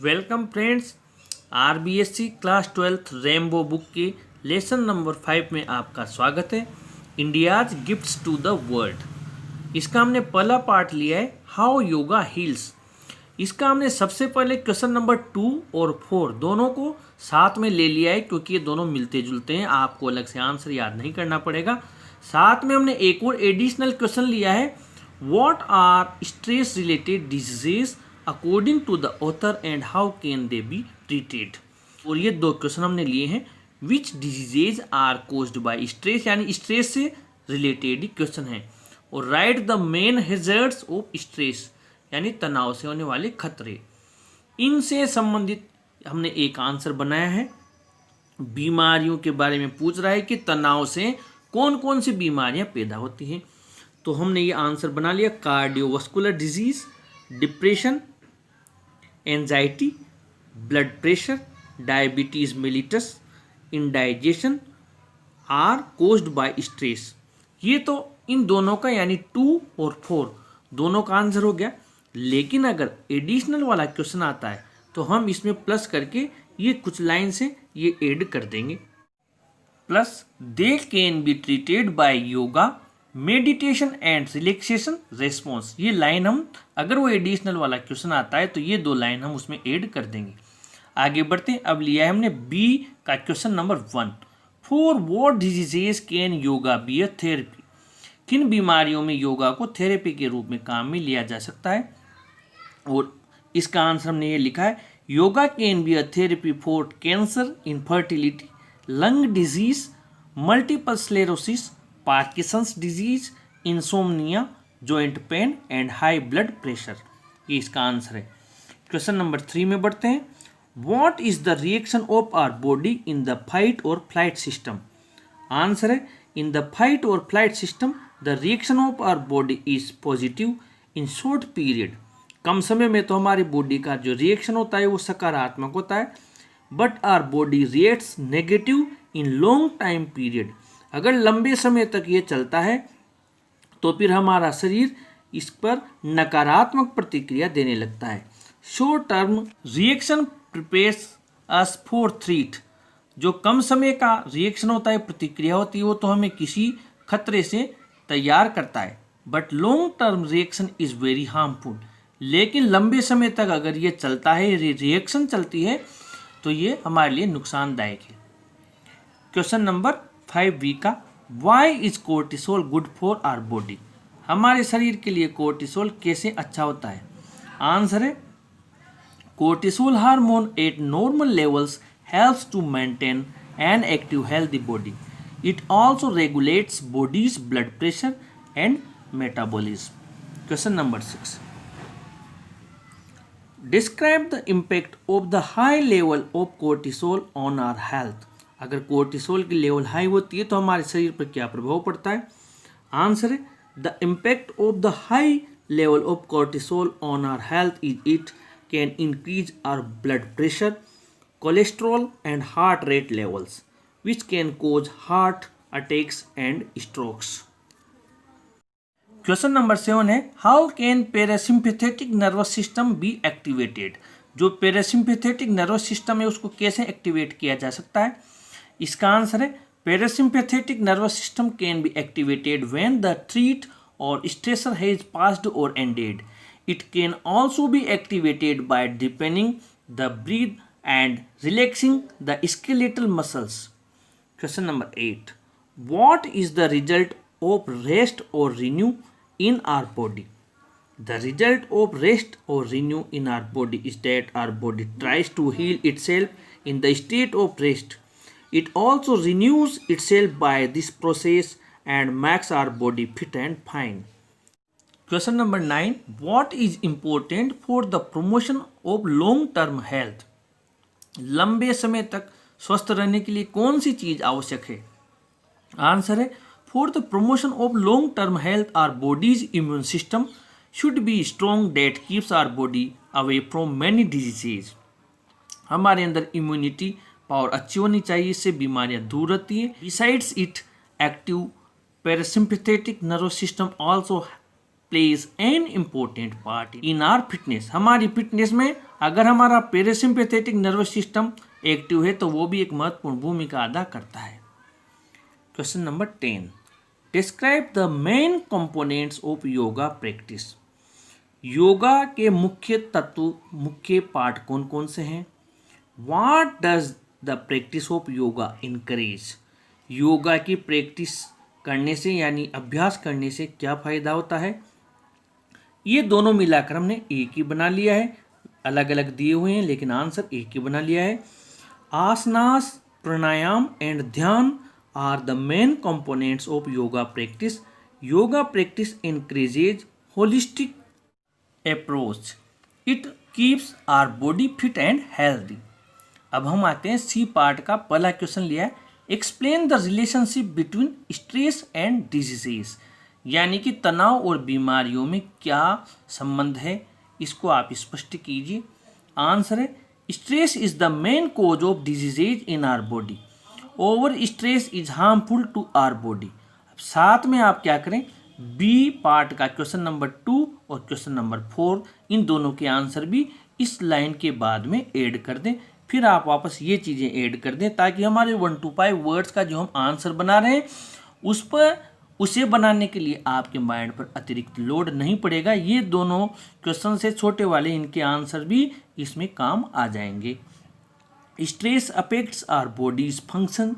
Welcome friends. RBSC class 12th rainbow book के lesson number 5 में आपका स्वागत है। India's gifts to the world, इसका हमने पहला पार्ट लिया है हाउ योगा हील्स। इसका हमने सबसे पहले क्वेश्चन नंबर 2 और 4 दोनों को साथ में ले लिया है क्योंकि ये दोनों मिलते जुलते हैं, आपको अलग से आंसर याद नहीं करना पड़ेगा। साथ में हमने एक और एडिशनल क्वेश्चन लिया है what are stress related diseases according to the author and how can they be treated. और ये दो क्वेश्चन हमने लिए हैं which diseases are caused by stress, यानी स्ट्रेस से रिलेटेड ही क्वेश्चन है। और write the main hazards of stress, यानी तनाव से होने वाले खतरे। इनसे संबंधित हमने एक आंसर बनाया है। बीमारियों के बारे में पूछ रहा है कि तनाव से कौन कौन सी बीमारियां पैदा होती हैं, तो हमने ये आंसर बना लिया cardiovascular disease, depression, anxiety, blood pressure, diabetes mellitus, indigestion are caused by stress. ये तो इन दोनों का यानी 2 और 4 दोनों का आंसर हो गया। लेकिन अगर एडिशनल वाला क्वेश्चन आता है तो हम इसमें प्लस करके ये कुछ लाइन से ये ऐड कर देंगे। Plus they can be treated by yoga, meditation and relaxation response. ये लाइन हम अगर वो एडिशनल वाला क्वेश्चन आता है तो ये दो लाइन हम उसमें ऐड कर देंगे। आगे बढ़ते हैं। अब लिया है हमने बी का question number 1, for what diseases can yoga B a therapy. किन बीमारियों में योगा को थेरेपी के रूप में काम में लिया जा सकता है। और इसका आंसर हमने ये लिखा है yoga can be a therapy for cancer, infertility, lung disease, multiple sclerosis, Parkinson's disease, insomnia, joint pain and high blood pressure. ये इसका आंसर है। क्वेश्चन नंबर 3 में बढ़ते हैं। What is the reaction of our body in the fight और flight system. Answer है in the fight और flight system the reaction of our body is positive in short period. कम समय में तो हमारी बॉडी का जो रिएक्शन होता है वो सकारात्मक होता है, but our body reacts negative in long time period. अगर लंबे समय तक ये चलता है तो फिर हमारा शरीर इस पर नकारात्मक प्रतिक्रिया देने लगता है। Short term reaction prepares us for threat. जो कम समय का रिएक्शन होता है, प्रतिक्रिया होती है, वो तो हमें किसी खतरे से तैयार करता है, but long term reaction is very harmful. लेकिन लंबे समय तक अगर ये चलता है, रिएक्शन चलती है, तो ये हमारे लिए नुकसानदायक है। क्वेश्चन नंबर 5B का why is cortisol good for our body. हमारे शरीर के लिए कोर्टिसोल कैसे अच्छा होता है। आंसर है cortisol hormone at normal levels helps to maintain an active healthy body. It also regulates body's blood pressure and metabolism. Question number 6, describe the impact of the high level of cortisol on our health. अगर cortisol की level high होती है तो हमारे शरीर पर क्या प्रभाव पड़ता है। आंसर है the impact of the high level of cortisol on our health is it can increase our blood pressure, cholesterol and heart rate levels which can cause heart attacks and strokes. Question number 7 है how can parasympathetic nervous system be activated. जो parasympathetic nervous system है उसको कैसे activate किया जा सकता है। इसका आंसर है parasympathetic nervous system can be activated when the threat और स्ट्रेसर हैज पास्ड और ended. It can also be activated by deepening the breath and relaxing the skeletal muscles. Question number 8, what is the result of rest और renew in our body. The result of rest or renew in our body is that our body tries to heal itself in the state of rest. It also renews itself by this process and makes our body fit and fine. Question number 9, what is important for the promotion of long term health? लंबे समय तक स्वस्थ रहने के लिए कौन सी चीज आवश्यक है। आंसर है For the promotion of long-term health, our body's immune system should be strong that keeps our body away from many diseases. हमारे अंदर इम्यूनिटी पावर अच्छी होनी चाहिए, इससे बीमारियां दूर रहती हैं। Besides it, active parasympathetic nervous system also plays an important part in are fitness. हमारी फिटनेस में अगर हमारा पैरासिम्पैथेटिक नर्वस सिस्टम एक्टिव है तो वो भी एक महत्वपूर्ण भूमिका अदा करता है। Question number 10, describe the main components of yoga practice. Yoga के मुख्य तत्व, मुख्य पार्ट कौन कौन से हैं? What does the practice of yoga encourage. Yoga की प्रैक्टिस करने से यानी अभ्यास करने से क्या फ़ायदा होता है? ये दोनों मिलाकर हमने एक ही बना लिया है, अलग अलग दिए हुए हैं लेकिन आंसर एक ही बना लिया है। Asanas, pranayama and dhyan are the main components of yoga practice. Yoga practice increases holistic approach, it keeps our body fit and healthy. अब हम आते हैं सी पार्ट का। पहला क्वेश्चन लिया है, explain the relationship between stress and diseases, यानी कि तनाव और बीमारियों में क्या संबंध है, इसको आप स्पष्ट कीजिए। आंसर है, stress is the main cause of diseases in our body, over stress is harmful to our body. अब साथ में आप क्या करें, बी पार्ट का क्वेश्चन नंबर 2 और क्वेश्चन नंबर 4 इन दोनों के आंसर भी इस लाइन के बाद में ऐड कर दें। फिर आप वापस ये चीज़ें ऐड कर दें ताकि हमारे 1 to 5 वर्ड्स का जो हम आंसर बना रहे हैं उसे बनाने के लिए आपके माइंड पर अतिरिक्त लोड नहीं पड़ेगा। ये दोनों क्वेश्चन से छोटे वाले इनके आंसर भी इसमें काम आ जाएंगे। Stress affects our body's function,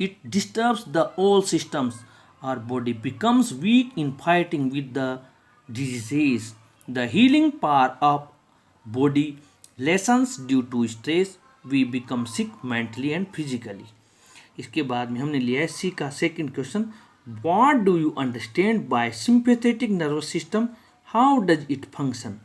it disturbs the all systems, our body becomes weak in fighting with the diseases, the healing power of body lessens due to stress, we become sick mentally and physically. इसके बाद में हमने लिया है C का second question, what do you understand by sympathetic nervous system, how does it function,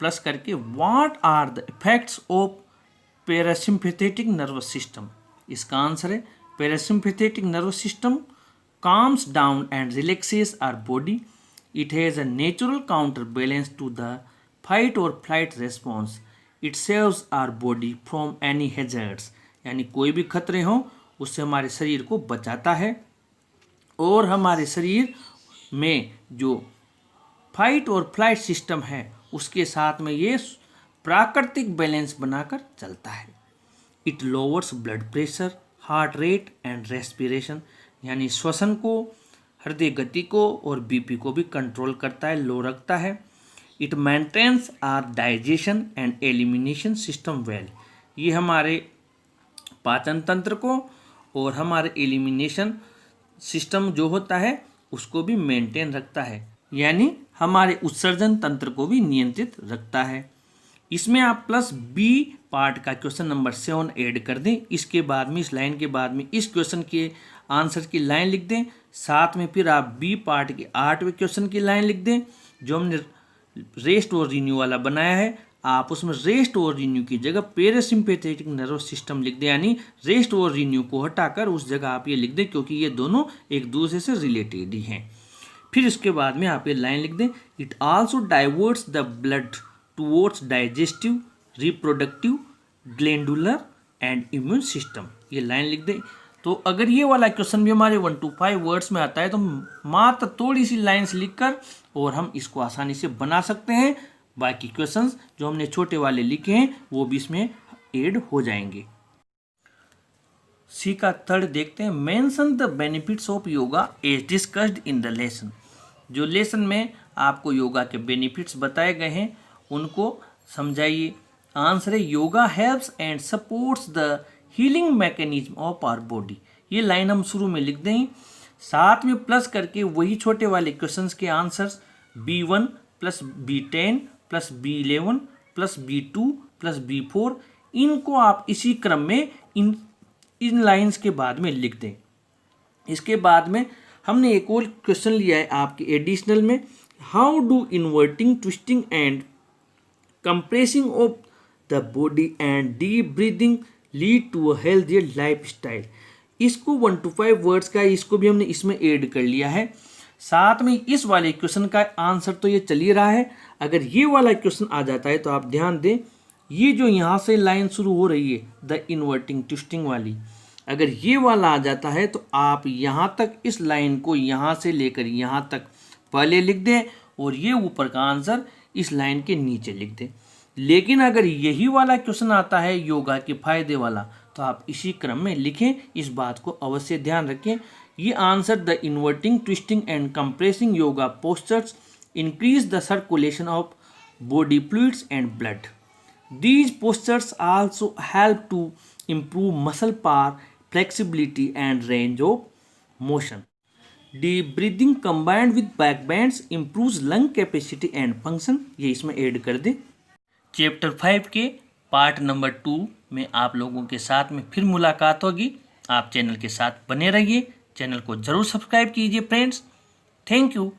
plus करके what are the effects of parasympathetic nervous system. इसका answer है, parasympathetic nervous system calms down and relaxes our body, it has a natural counterbalance to the fight or flight response, it saves our body from any hazards, यानी कोई भी खतरे हो उससे हमारे शरीर को बचाता है और हमारे शरीर में जो फाइट और फ्लाइट सिस्टम है उसके साथ में ये प्राकृतिक बैलेंस बनाकर चलता है। It lowers blood pressure, heart rate and respiration, यानी श्वसन को, हृदय गति को और बीपी को भी कंट्रोल करता है, लो रखता है। It maintains our digestion and elimination system well, ये हमारे पाचन तंत्र को और हमारे एलिमिनेशन सिस्टम जो होता है उसको भी मेंटेन रखता है, यानी हमारे उत्सर्जन तंत्र को भी नियंत्रित रखता है। इसमें आप प्लस बी पार्ट का क्वेश्चन नंबर 7 ऐड कर दें। इसके बाद में, इस लाइन के बाद में इस क्वेश्चन के आंसर की लाइन लिख दें, साथ में फिर आप बी पार्ट के 8वें क्वेश्चन की लाइन लिख दें जो हमने रेस्ट और रिन्यू वाला बनाया है। आप उसमें रेस्ट और रिन्यू की जगह पैरासिम्पैथेटिक नर्वस सिस्टम लिख दें, यानी रेस्ट और रिन्यू को हटाकर उस जगह आप ये लिख दें क्योंकि ये दोनों एक दूसरे से रिलेटेड ही हैं। फिर इसके बाद में आप ये लाइन लिख दें, it also diverts the blood towards digestive, reproductive, glandular and immune system, ये लाइन लिख दें। तो अगर ये वाला क्वेश्चन भी हमारे 1 to 5 वर्ड्स में आता है तो मात्र थोड़ी सी लाइन्स लिखकर और हम इसको आसानी से बना सकते हैं। बाकी क्वेश्चंस जो हमने छोटे वाले लिखे हैं वो भी इसमें ऐड हो जाएंगे। सी का थर्ड देखते हैं, mention the benefits of yoga as discussed in the lesson. जो लेसन में आपको योगा के बेनिफिट्स बताए गए हैं उनको समझाइए। आंसर है, yoga helps and supports the healing mechanism of our body. ये लाइन हम शुरू में लिख दें, साथ में प्लस करके वही छोटे वाले क्वेश्चंस के answers B1 plus B10 plus B11 plus B2 plus B4, इनको आप इसी क्रम में इन लाइंस के बाद में लिख दें। इसके बाद में हमने एक और क्वेश्चन लिया है आपके एडिशनल में, how do inverting, twisting and compressing of the body and deep breathing lead to a healthier lifestyle. इसको 1 to 5 वर्ड्स का, इसको भी हमने इसमें ऐड कर लिया है। साथ में इस वाले क्वेश्चन का आंसर तो ये चल ही रहा है, अगर ये वाला क्वेश्चन आ जाता है तो आप ध्यान दें, ये जो यहाँ से लाइन शुरू हो रही है द इन्वर्टिंग ट्विस्टिंग वाली, अगर ये वाला आ जाता है तो आप यहाँ तक इस लाइन को यहाँ से लेकर यहाँ तक पहले लिख दें और ये ऊपर का आंसर इस लाइन के नीचे लिख दें। लेकिन अगर यही वाला क्वेश्चन आता है योगा के फायदे वाला, तो आप इसी क्रम में लिखें, इस बात को अवश्य ध्यान रखें। ये answer the inverting, twisting and compressing yoga postures increase the circulation of body fluids and blood. These postures also help to improve muscle power, flexibility and range of motion. Deep breathing combined with back bends improves lung capacity and function. ये इसमें add कर दे। Chapter 5 के part number 2 में आप लोगों के साथ में फिर मुलाकात होगी। आप चैनल के साथ बने रहिए, चैनल को जरूर सब्सक्राइब कीजिए फ्रेंड्स। Thank you.